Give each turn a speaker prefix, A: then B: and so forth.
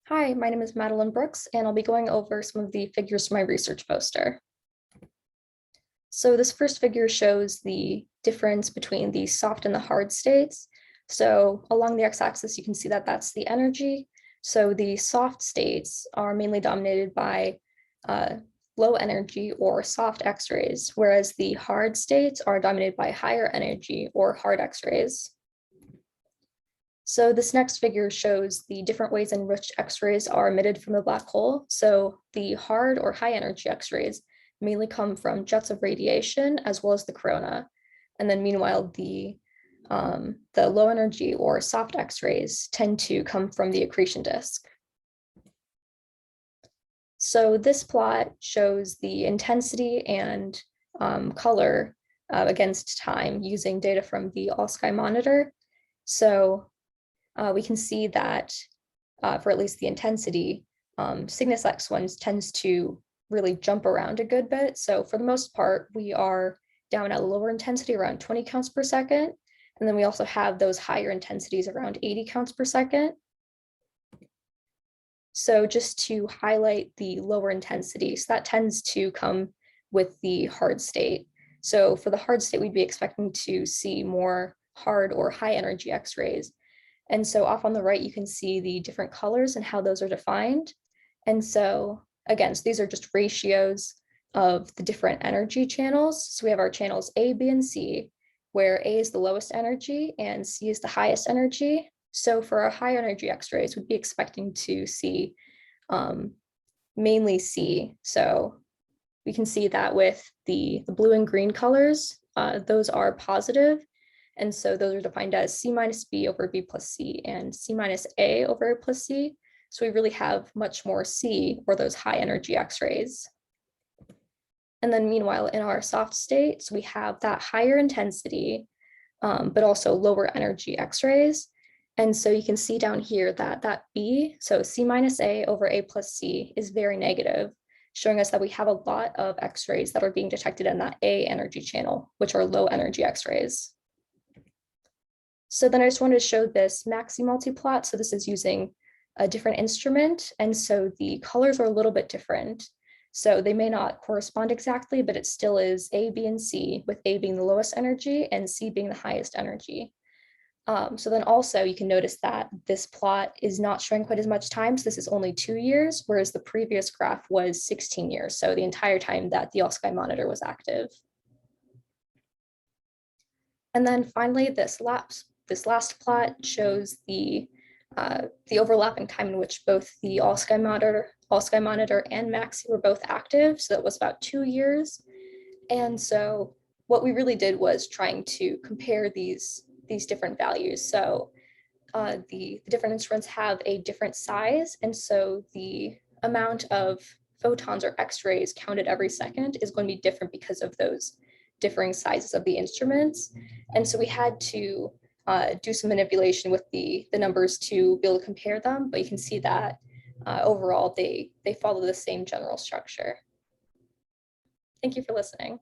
A: Hi, my name is Madeline Brooks, and I'll be going over some of the figures from my research poster. So this first figure shows the difference between the soft and the hard states. So along the x-axis, you can see that that's the energy. So the soft states are mainly dominated by low energy or soft X-rays, whereas the hard states are dominated by higher energy or hard X-rays. So this next figure shows the different ways in which X-rays are emitted from the black hole. So the hard or high energy X-rays mainly come from jets of radiation as well as the corona. And then meanwhile, the low energy or soft X-rays tend to come from the accretion disk. So this plot shows the intensity and color against time using data from the all-sky monitor. So we can see that for at least the intensity, Cygnus X1 tends to really jump around a good bit. So for the most part, we are down at lower intensity around 20 counts per second. And then we also have those higher intensities around 80 counts per second. So just to highlight the lower intensities, that tends to come with the hard state. So for the hard state, we'd be expecting to see more hard or high energy X-rays. And so off on the right, you can see the different colors and how those are defined. And so again, so these are just ratios of the different energy channels. So we have our channels A, B, and C, where A is the lowest energy and C is the highest energy. So for our high energy X-rays, we'd be expecting to see mainly C. So we can see that with the blue and green colors, those are positive. And so those are defined as C minus B over B plus C and C minus A over A plus C. So we really have much more C or those high energy X-rays. And then meanwhile, in our soft states, we have that higher intensity, but also lower energy X-rays. And so you can see down here that that B, so C minus A over A plus C is very negative, showing us that we have a lot of X-rays that are being detected in that A energy channel, which are low energy X-rays. So then I just wanted to show this maxi multiplot. So this is using a different instrument. And so the colors are a little bit different. So they may not correspond exactly, but it still is A, B, and C, with A being the lowest energy and C being the highest energy. So then also you can notice that this plot is not showing quite as much time. So this is only 2 years, whereas the previous graph was 16 years. So the entire time that the all-sky monitor was active. And then finally, this last plot shows the overlapping time in which both the all-sky monitor and Maxi were both active. So that was about 2 years. And so what we really did was trying to compare these different values. So the different instruments have a different size. And so the amount of photons or X-rays counted every second is going to be different because of those differing sizes of the instruments. And so we had to do some manipulation with the numbers to be able to compare them, but you can see that overall they follow the same general structure. Thank you for listening.